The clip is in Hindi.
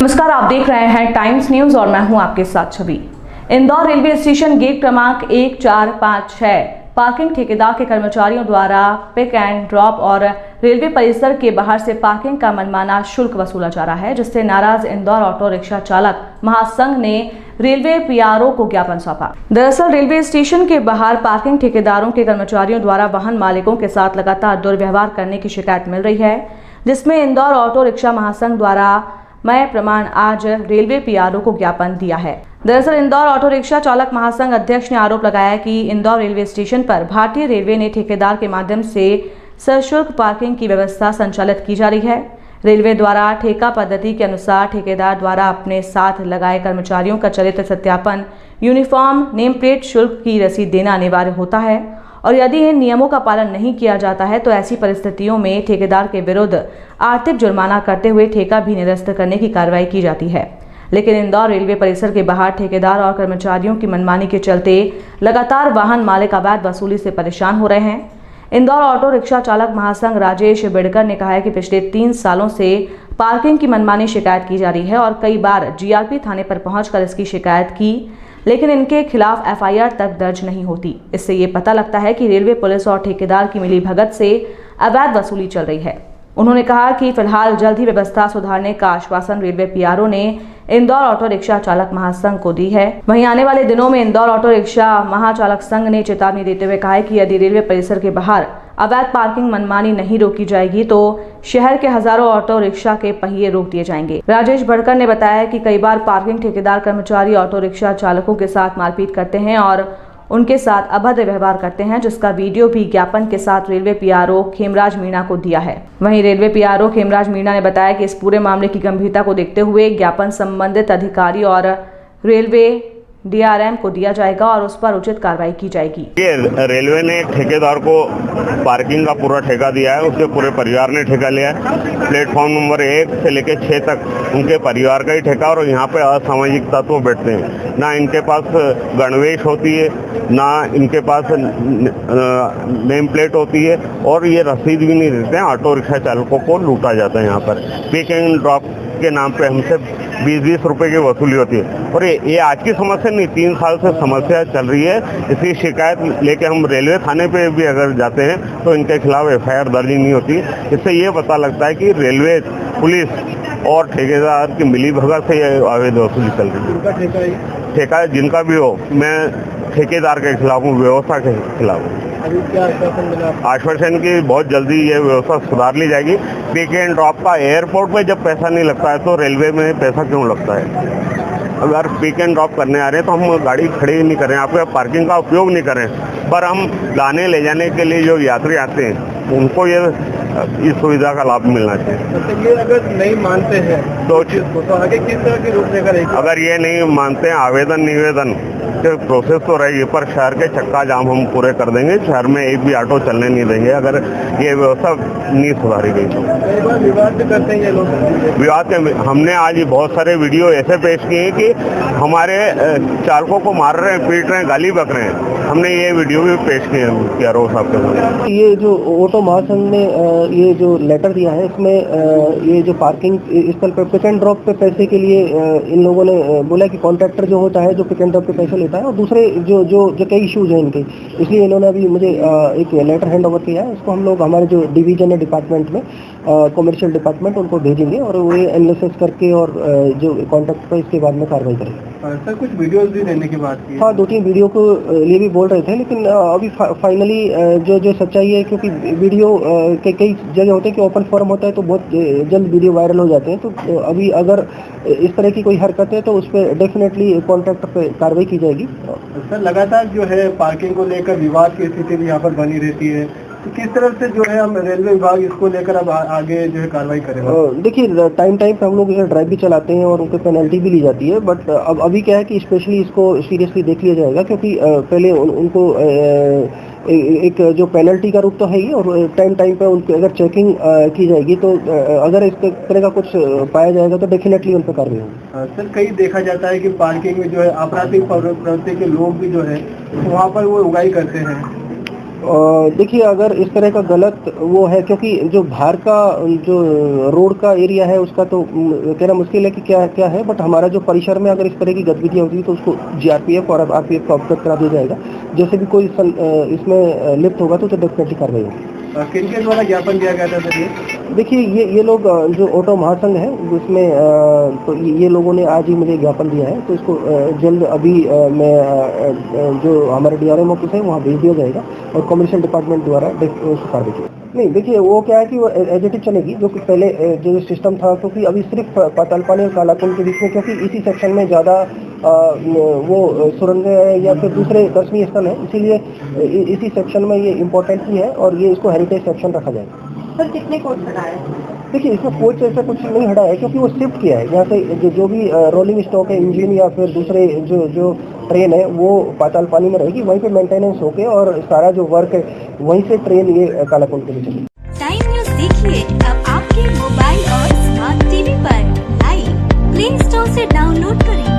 नमस्कार, आप देख रहे हैं टाइम्स न्यूज और मैं हूं आपके साथ छवि। इंदौर रेलवे स्टेशन गेट क्रमांक 1456 पार्किंग ठेकेदार के कर्मचारियों द्वारा पिक एंड ड्रॉप और रेलवे परिसर के बाहर से पार्किंग का मनमाना शुल्क वसूला जा रहा है, जिससे नाराज इंदौर ऑटो रिक्शा चालक महासंघ ने रेलवे पीआरओ को ज्ञापन सौंपा। दरअसल रेलवे स्टेशन के बाहर पार्किंग ठेकेदारों के कर्मचारियों द्वारा वाहन मालिकों के साथ लगातार दुर्व्यवहार करने की शिकायत मिल रही है, जिसमें इंदौर ऑटो रिक्शा महासंघ द्वारा मैं प्रमाण आज रेलवे पीआरओ को ज्ञापन दिया है। दरअसल इंदौर ऑटो रिक्शा चालक महासंघ अध्यक्ष ने आरोप लगाया कि इंदौर रेलवे स्टेशन पर भारतीय रेलवे ने ठेकेदार के माध्यम से सशुल्क पार्किंग की व्यवस्था संचालित की जा रही है। रेलवे द्वारा ठेका पद्धति के अनुसार ठेकेदार द्वारा अपने साथ लगाए कर्मचारियों का चरित्र सत्यापन, यूनिफॉर्म, नेम प्लेट, शुल्क की रसीद देना अनिवार्य होता है और यदि इन नियमों का पालन नहीं किया जाता है तो ऐसी परिस्थितियों में ठेकेदार के विरुद्ध आर्थिक जुर्माना करते हुए ठेका भी निरस्त करने की कार्रवाई की जाती है। लेकिन इंदौर रेलवे परिसर के बाहर ठेकेदार और कर्मचारियों की मनमानी के चलते लगातार वाहन मालिक अवैध वसूली से परेशान हो रहे हैं। इंदौर ऑटो रिक्शा चालक महासंघ राजेश बिडकर ने कहा है कि पिछले 3 सालों से पार्किंग की मनमानी शिकायत की जा रही है और कई बार जीआरपी थाने पर पहुंचकर इसकी शिकायत की, लेकिन इनके खिलाफ एफआईआर तक दर्ज नहीं होती। इससे ये पता लगता है कि रेलवे पुलिस और ठेकेदार की मिलीभगत से अवैध वसूली चल रही है। उन्होंने कहा कि फिलहाल जल्द ही व्यवस्था सुधारने का आश्वासन रेलवे पीआरओ ने इंदौर ऑटो रिक्शा चालक महासंघ को दी है। वहीं आने वाले दिनों में इंदौर ऑटो रिक्शा महाचालक संघ ने चेतावनी देते हुए कहा है कि यदि रेलवे परिसर के बाहर अवैध पार्किंग मनमानी नहीं रोकी जाएगी तो शहर के हजारों ऑटो रिक्शा के पहिए रोक दिए जाएंगे। राजेश बड़कर ने बताया कि कई बार पार्किंग ठेकेदार कर्मचारी ऑटो रिक्शा चालकों के साथ मारपीट करते हैं और उनके साथ अभद्र व्यवहार करते हैं, जिसका वीडियो भी ज्ञापन के साथ रेलवे पीआरओ खेमराज मीणा को दिया है। वहीं रेलवे पीआरओ खेमराज मीणा ने बताया कि इस पूरे मामले की गंभीरता को देखते हुए ज्ञापन संबंधित अधिकारी और रेलवे डीआरएम को दिया जाएगा और उस पर उचित कार्रवाई की जाएगी। रेलवे ने ठेकेदार को पार्किंग का पूरा ठेका दिया है, उसके पूरे परिवार ने ठेका लिया है। प्लेटफॉर्म नंबर 1 से लेकर 6 तक उनके परिवार का ही ठेका और यहाँ पे असामाजिक तत्व बैठते हैं। ना इनके पास गणवेश होती है, ना इनके पास नेम प्लेट होती है और ये रसीद भी नहीं देते हैं। ऑटो रिक्शा चालकों को लूटा जाता है। यहाँ पर पिक एंड ड्रॉप के नाम पे हमसे 20-20 रुपए की वसूली होती है और ये आज की समस्या नहीं, 3 साल से समस्या चल रही है। इसकी शिकायत लेके हम रेलवे थाने पे भी अगर जाते हैं तो इनके खिलाफ एफआईआर दर्ज नहीं होती। इससे ये पता लगता है कि रेलवे पुलिस और ठेकेदार की मिलीभगत से अवैध वसूली चल रही है। ठेका जिनका भी हो, मैं ठेकेदार के खिलाफ हूँ, व्यवस्था के खिलाफ हूँ। अभी क्या आश्वासन मिला? आश्वासन की बहुत जल्दी ये व्यवस्था सुधार ली जाएगी। पिक एंड ड्रॉप का एयरपोर्ट पे जब पैसा नहीं लगता है तो रेलवे में पैसा क्यों लगता है? अगर पिक एंड ड्रॉप करने आ रहे हैं तो हम गाड़ी खड़ी नहीं करें, आपके पार्किंग का उपयोग नहीं करें, पर हम लाने ले जाने के लिए जो यात्री आते हैं उनको ये इस सुविधा का लाभ मिलना चाहिए। तो ये अगर नहीं मानते हैं तो आगे किस तरह की रूपरेखा रहेगी? अगर ये नहीं मानते हैं, आवेदन निवेदन के प्रोसेस तो रहेगी, पर शहर के चक्का जाम हम पूरे कर देंगे। शहर में एक भी ऑटो चलने नहीं देंगे अगर ये व्यवस्था नहीं सुधारी गई तो। कई बार विवाद भी करते हैं ये लोग। विवाद के हमने आज बहुत सारे वीडियो ऐसे पेश किए हैं कि हमारे चालकों को मार रहे हैं, पीट रहे हैं, गाली बक रहे हैं। हमने ये वीडियो भी पेश किए हैं पीआरओ साहब के सामने। ये जो ऑटो महासंघ ने ये जो लेटर दिया है, इसमें ये जो पार्किंग स्थल पर पिक एंड ड्रॉप पे पैसे के लिए इन लोगों ने बोला कि कॉन्ट्रैक्टर जो होता है जो पिक एंड ड्रॉप पे पैसे लेता है और दूसरे जो कई इश्यूज हैं इनके, इसलिए इन्होंने अभी मुझे एक लेटर हैंड ओवर किया है। इसको हम लोग हमारे जो डिवीजन है डिपार्टमेंट में, कॉमर्शियल डिपार्टमेंट, उनको भेजेंगे और वो एनालिसिस करके और जो कॉन्ट्रैक्ट पे इसके बाद में कार्रवाई करेंगे। सर कुछ वीडियोस भी देने की बात की? हाँ, 2-3 वीडियो को लिए भी बोल रहे थे, लेकिन अभी फाइनली जो सच्चाई है, क्योंकि वीडियो के कई जगह होते हैं कि ओपन फोरम होता है तो बहुत जल्द वीडियो वायरल हो जाते हैं। तो अभी अगर इस तरह की कोई हरकत है तो उस पर डेफिनेटली कॉन्ट्रैक्ट पे कार्रवाई की जाएगी। सर लगातार जो है पार्किंग को लेकर विवाद की स्थिति भी यहाँ पर बनी रहती है, तो किस तरह से जो है हम रेलवे विभाग इसको लेकर अब आगे जो है कार्रवाई करेगा? देखिए, टाइम पे हम लोग ड्राइव भी चलाते हैं और उनको पेनल्टी भी ली जाती है, बट अब अभी क्या है कि स्पेशली इसको सीरियसली देख लिया जाएगा, क्योंकि पहले उनको एक जो पेनल्टी का रूप तो है ही, और टाइम पे उनकी अगर चेकिंग की जाएगी तो अगर इस तरह का कुछ पाया जाएगा तो डेफिनेटली उन पर कार्रवाई होगी। सर कई देखा जाता है कि पार्किंग में जो है आपराधिक प्रवृत्ति के लोग भी जो है वहाँ पर वो उगाई करते हैं, देखिए, अगर इस तरह का गलत वो है, क्योंकि जो बाहर का जो रोड का एरिया है उसका तो कहना मुश्किल है कि क्या क्या है, बट हमारा जो परिसर में अगर इस तरह की गतिविधियाँ होती है तो उसको जीआरपीएफ और आरपीएफ को अवगत करा दिया जाएगा। जैसे भी कोई इसमें लिप्त होगा तो डेफिनेटली कार्रवाई होगी। किनके द्वारा ज्ञापन दिया गया था सर ये? देखिए, ये लोग जो ऑटो महासंघ है उसमें तो ये लोगों ने आज ही मुझे ज्ञापन दिया है, तो इसको जल्द अभी मैं जो हमारे डीआरएम ऑफिस है वहाँ भेज दिया जाएगा और कमर्शियल डिपार्टमेंट द्वारा उसको कार्रवाई की। नहीं, देखिए वो क्या है कि वो एज इट इज चलेगी, जो कि पहले जो सिस्टम था, क्योंकि अभी सिर्फ पातालपानी और कालाकुंड के बीच में, क्योंकि इसी सेक्शन में ज़्यादा वो सुरंगें हैं या फिर दूसरे दर्शनीय स्थल हैं, इसीलिए इसी सेक्शन में ये इम्पोर्टेंट ही है और ये इसको हेरिटेज सेक्शन रखा जाएगा। सर कितने कोच हटा है? देखिए, इसमें कोच ऐसा कुछ नहीं हटा है, क्योंकि वो शिफ्ट किया है यहाँ से जो भी रोलिंग स्टॉक है, इंजन या फिर दूसरे जो ट्रेन है वो पातालपानी में रहेगी, वहीं पे मेंटेनेंस होके और सारा जो वर्क है वहीं से ट्रेन ये कालाकुंड के लिए चलेगी। टाइम न्यूज देखिए अब आपके मोबाइल और स्मार्ट टीवी पर लाइव प्ले स्टोर से डाउनलोड करें।